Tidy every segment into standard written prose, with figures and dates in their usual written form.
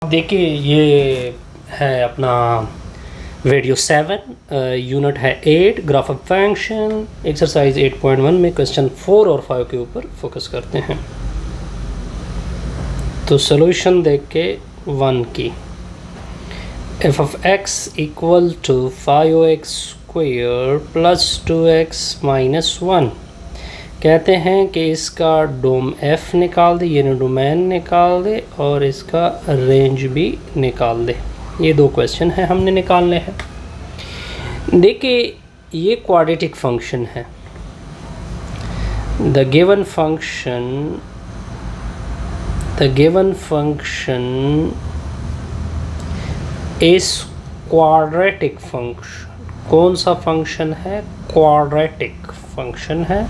देखिए ये है अपना वीडियो 7 यूनिट है 8 ग्राफ ऑफ फंक्शन एक्सरसाइज 8.1 में क्वेश्चन 4 और 5 के ऊपर फोकस करते हैं। तो सॉल्यूशन देख के 1 की f of x equal to 5x square plus 2x minus 1 कहते हैं कि इसका डोम f निकाल दे, यानी डोमेन निकाल दे और इसका रेंज भी निकाल दे। ये दो क्वेश्चन हैं हमने निकालने हैं। देखिए ये क्वाड्रेटिक फंक्शन है। The given function is quadratic function. कौन सा फंक्शन है? क्वाड्रेटिक फंक्शन है।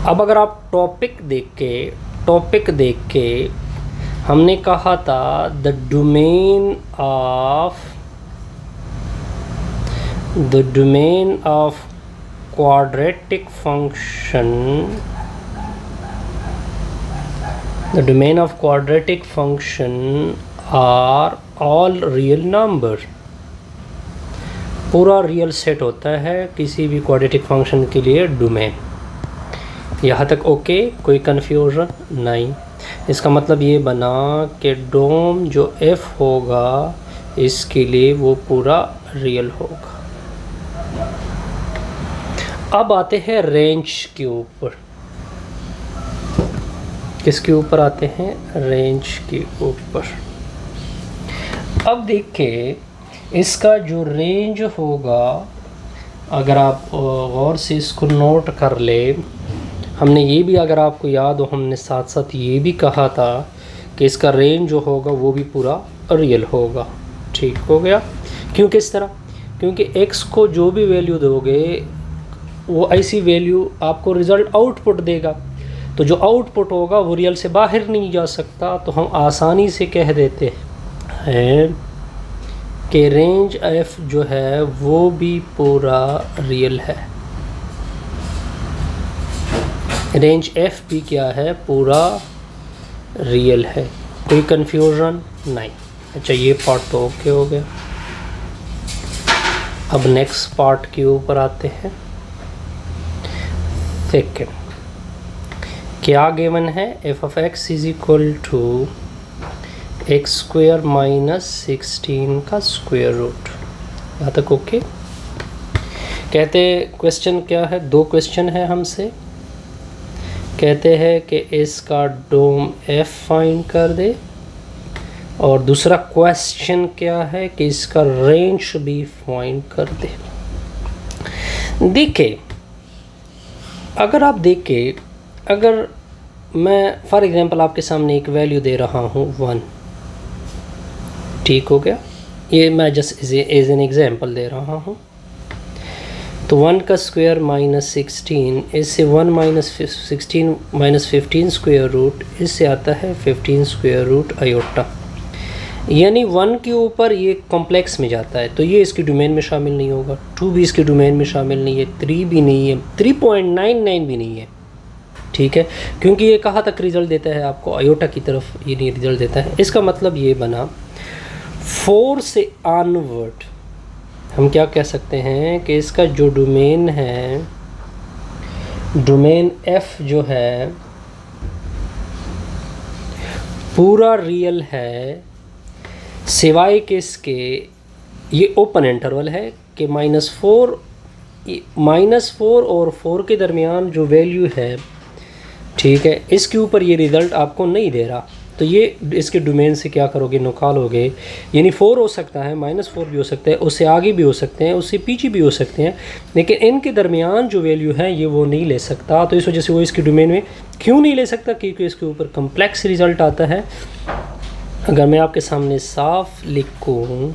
अब अगर आप टॉपिक देख के हमने कहा था the domain of quadratic function are all real number. पूरा रियल सेट होता है किसी भी क्वाड्रेटिक फंक्शन के लिए डोमेन। यहाँ तक ओके, कोई कन्फ्यूजन नहीं। इसका मतलब ये बना कि डोम जो f होगा इसके लिए वो पूरा रियल होगा। अब आते हैं रेंज के ऊपर। किसके ऊपर आते हैं? रेंज के ऊपर। अब देखिए इसका जो रेंज होगा, अगर आप गौर से इसको नोट कर ले, हमने ये भी, अगर आपको याद हो, हमने साथ साथ ये भी कहा था कि इसका रेंज जो होगा वो भी पूरा रियल होगा। ठीक हो गया? क्यों? किस तरह? क्योंकि x को जो भी वैल्यू दोगे वो ऐसी वैल्यू आपको रिज़ल्ट आउटपुट देगा। तो जो आउटपुट होगा वो रियल से बाहर नहीं जा सकता। तो हम आसानी से कह देते हैं कि रेंज f जो है वो भी पूरा रियल है। रेंज f भी क्या है? पूरा रियल है। कोई कन्फ्यूजन नहीं। अच्छा, ये पार्ट तो ओके हो गया। अब नेक्स्ट पार्ट के ऊपर आते हैं। सेकेंड क्या गिवन है? f of x is equal to x square minus 16 का स्क्वायर रूट। यहाँ तक ओके। कहते क्वेश्चन क्या है? दो क्वेश्चन है हमसे। कहते हैं कि इसका डोम f फाइंड कर दे, और दूसरा क्वेश्चन क्या है कि इसका रेंज भी फाइंड कर दे। देखिए अगर आप देखें, अगर मैं फॉर एग्जांपल आपके सामने एक वैल्यू दे रहा हूँ 1, ठीक हो गया? ये मैं जस्ट एज एन एग्जांपल दे रहा हूँ। तो 1 का स्क्वायर माइनस 16, इससे 1 माइनस 16 माइनस 15 स्क्वायर रूट, इससे आता है 15 स्क्वायर रूट आयोटा। यानी 1 के ऊपर ये कॉम्प्लेक्स में जाता है, तो ये इसकी डोमेन में शामिल नहीं होगा। 2 भी इसकी डोमेन में शामिल नहीं है, 3 भी नहीं है, 3.99 भी नहीं है। ठीक है? क्योंकि ये कहाँ तक रिज़ल्ट देता है आपको? आयोटा की तरफ ये नहीं रिज़ल्ट देता है। इसका मतलब ये बना 4 से ऑनवर्ड हम क्या कह सकते हैं कि इसका जो डोमेन है, डोमेन f जो है पूरा रियल है, सिवाय कि इसके ये ओपन इंटरवल है कि -4 और 4 के दरमियान जो वैल्यू है, ठीक है, इसके ऊपर ये रिज़ल्ट आपको नहीं दे रहा। तो ये इसके डोमेन से क्या करोगे? निकालोगे। यानी 4 हो सकता है, -4 भी हो सकता है, उससे आगे भी हो सकते हैं, उससे पीछे भी हो सकते हैं, लेकिन इनके दरमियान जो वैल्यू है ये वो नहीं ले सकता। तो इस वजह से वो इसके डोमेन में क्यों नहीं ले सकता? क्योंकि इसके ऊपर कम्प्लेक्स रिज़ल्ट आता है। अगर मैं आपके सामने साफ लिखूँ,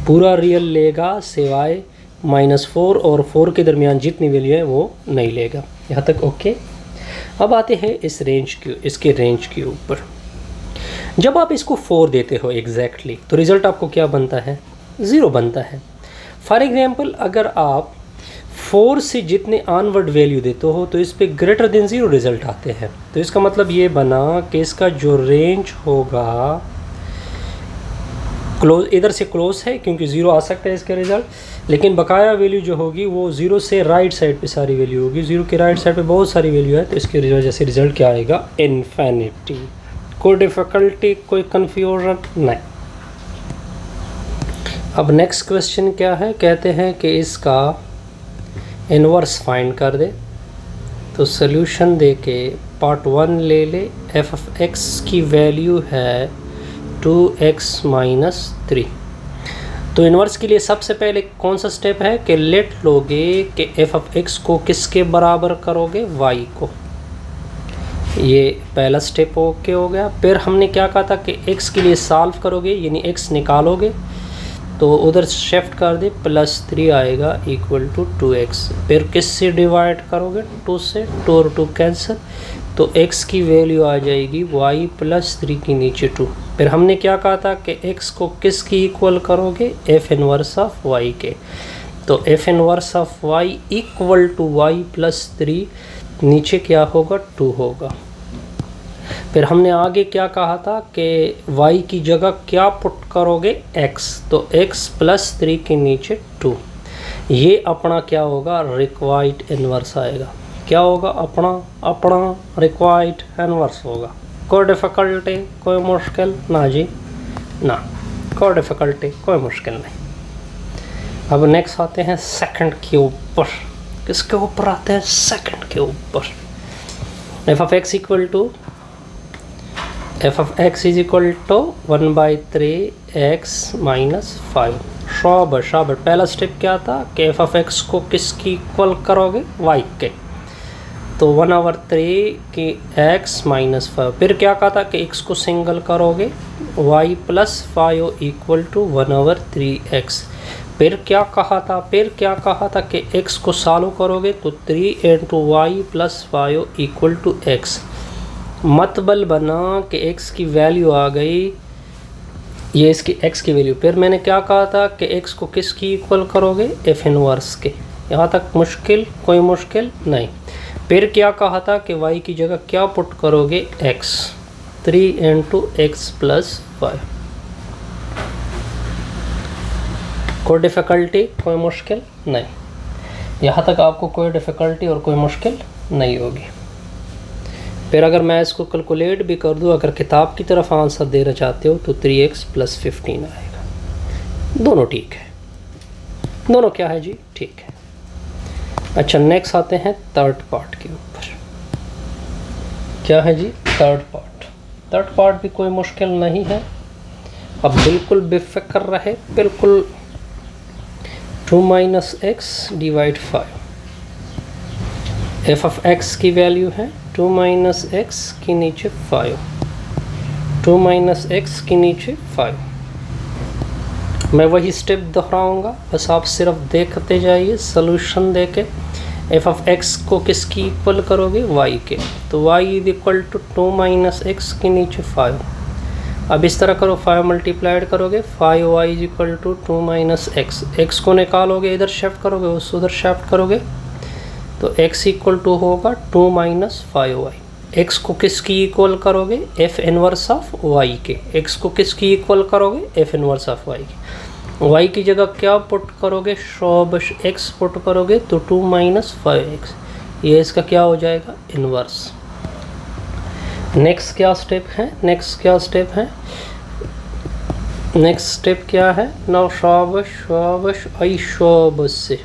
पूरा रियल लेगा सिवाय -4 और 4 के दरमियान जितनी वैल्यू है वो नहीं लेगा। यहाँ तक ओके। अब आते हैं इसके रेंज के ऊपर। जब आप इसको 4 देते हो एग्जैक्टली, तो रिज़ल्ट आपको क्या बनता है? 0 बनता है। फॉर एग्जांपल अगर आप 4 से जितने ऑनवर्ड वैल्यू देते हो तो इस पे ग्रेटर देन 0 रिज़ल्ट आते हैं। तो इसका मतलब ये बना कि इसका जो रेंज होगा क्लोज, इधर से क्लोज है क्योंकि 0 आ सकता है इसका रिज़ल्ट, लेकिन बकाया वैल्यू जो होगी वो 0 से राइट साइड पे सारी वैल्यू होगी। 0 के राइट साइड पे बहुत सारी वैल्यू है, तो इसकी वजह से रिज़ल्ट क्या आएगा? इन्फिनिटी। कोई डिफ़िकल्टी, कोई कन्फ्यूजन नहीं। अब नेक्स्ट क्वेश्चन क्या है? कहते हैं कि इसका इन्वर्स फाइंड कर दे। तो सॉल्यूशन दे के पार्ट 1 ले ले। एफ ऑफ एक्स की वैल्यू है 2x माइनस 3। तो इन्वर्स के लिए सबसे पहले कौन सा स्टेप है कि लेट लोगे कि एफ ऑफ एक्स को किसके बराबर करोगे? y को। ये पहला स्टेप ओके हो गया। फिर हमने क्या कहा था कि x के लिए सॉल्व करोगे, यानी x निकालोगे तो उधर शिफ्ट कर दे, +3 आएगा इक्वल टू 2x। फिर किससे डिवाइड करोगे? 2 से, 2 और 2 कैंसिल, तो x की वैल्यू आ जाएगी y + 3 के नीचे 2। फिर हमने क्या कहा था कि x को किसकी इक्वल करोगे? f इनवर्स ऑफ y के। तो f inverse of y equal to y + 3, नीचे क्या होगा? 2 होगा। फिर हमने आगे क्या कहा था कि y की जगह क्या पुट करोगे? x। तो x + 3 के नीचे 2। ये अपना क्या होगा? रिक्वायर्ड इन्वर्स आएगा। क्या होगा? अपना रिक्वायर्ड इन्वर्स होगा। कोई डिफ़िकल्टी, कोई मुश्किल ना जी ना, कोई डिफ़िकल्टी, कोई मुश्किल नहीं। अब नेक्स्ट आते हैं सेकंड के ऊपर। किसके ऊपर आते हैं? सेकंड के ऊपर। F of x equal to 1/3x - 5। शाबाश शाबाश। पहला स्टेप क्या था कि एफ ऑफ एक्स को किसकी इक्वल करोगे? y के। तो 1/3 की x - 5। फिर क्या कहा था कि x को सिंगल करोगे, y + 5 इक्वल टू 1/3x। फिर क्या कहा था कि x को सॉल्व करोगे तो 3 × y + 5 इक्वल टू x। मतबल बना कि x की वैल्यू आ गई, ये इसकी x की वैल्यू। फिर मैंने क्या कहा था कि x को किसकी इक्वल करोगे? f इनवर्स के। यहाँ तक मुश्किल, कोई मुश्किल नहीं। फिर क्या कहा था कि y की जगह क्या पुट करोगे? x। 3 × x + 5। कोई डिफ़िकल्टी, कोई मुश्किल नहीं। यहाँ तक आपको कोई डिफ़िकल्टी और कोई मुश्किल नहीं होगी। फिर अगर मैं इसको कैलकुलेट भी कर दूँ, अगर किताब की तरफ आंसर देना चाहते हो तो 3x + 15 आएगा। दोनों ठीक है। दोनों क्या है जी? ठीक है। अच्छा, नेक्स्ट आते हैं थर्ड पार्ट के ऊपर। क्या है जी? थर्ड पार्ट भी कोई मुश्किल नहीं है। अब बिल्कुल बेफिक्र रहे, बिल्कुल। 2 - x / 5। एफ ऑफ एक्स की वैल्यू है 2 - x के नीचे 5। 2 - x के नीचे 5। मैं वही स्टेप दोहराऊंगा, बस आप सिर्फ देखते जाइए सॉल्यूशन देके। एफ ऑफ एक्स को किसकी इक्वल करोगे? y के। तो y = 2 - x के नीचे 5। अब इस तरह करो, 5 मल्टीप्लाइड करोगे, 5y = 2 - x। x को निकालोगे, इधर शिफ्ट करोगे, उस उधर शिफ्ट करोगे, तो x = होगा 2 - 5y। x को किसकी इक्वल करोगे? f इनवर्स ऑफ y के। x को किसकी इक्वल करोगे? f इनवर्स ऑफ y के। y की जगह क्या पुट करोगे? शाबाश, x पुट करोगे तो 2 - 5x। ये इसका क्या हो जाएगा? इनवर्स। नेक्स्ट क्या स्टेप है? नेक्स्ट स्टेप क्या है? नाउ शाबाश आई शाबाश से।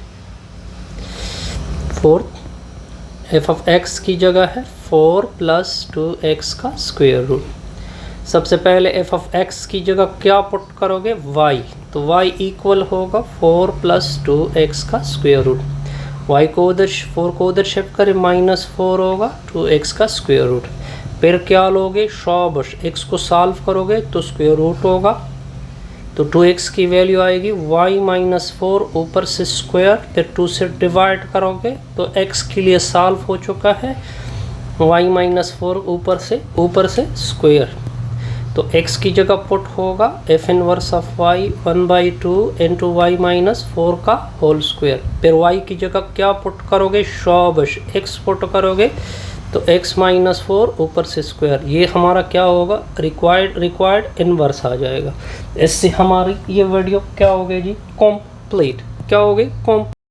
फोर्थ, एफ ऑफ एक्स की जगह है 4 + 2x का स्क्वायर रूट। सबसे पहले एफ ऑफ एक्स की जगह क्या पुट करोगे? y। तो y इक्वल होगा 4 + 2x का स्क्वायर रूट। y को उधर 4 को उधर शिफ्ट करें, -4 होगा 2x का स्क्वायर रूट। फिर क्या लोगे? शाबाश, x को सॉल्व करोगे तो स्क्वायर रूट होगा, तो 2x की वैल्यू आएगी y - 4 ऊपर से स्क्वायर, फिर 2 से डिवाइड करोगे तो x के लिए सॉल्व हो चुका है, y - 4 ऊपर से स्क्वायर। तो x की जगह पुट होगा f inverse of y 1/2 into y minus 4 का होल स्क्वायर। फिर y की जगह क्या पुट करोगे, शाबाश x पुट करोगे तो x माइनस 4 ऊपर से स्क्वायर, ये हमारा क्या होगा, रिक्वायर्ड इनवर्स आ जाएगा। इससे हमारी ये वीडियो क्या हो गई जी, कंप्लीट। क्या हो गई,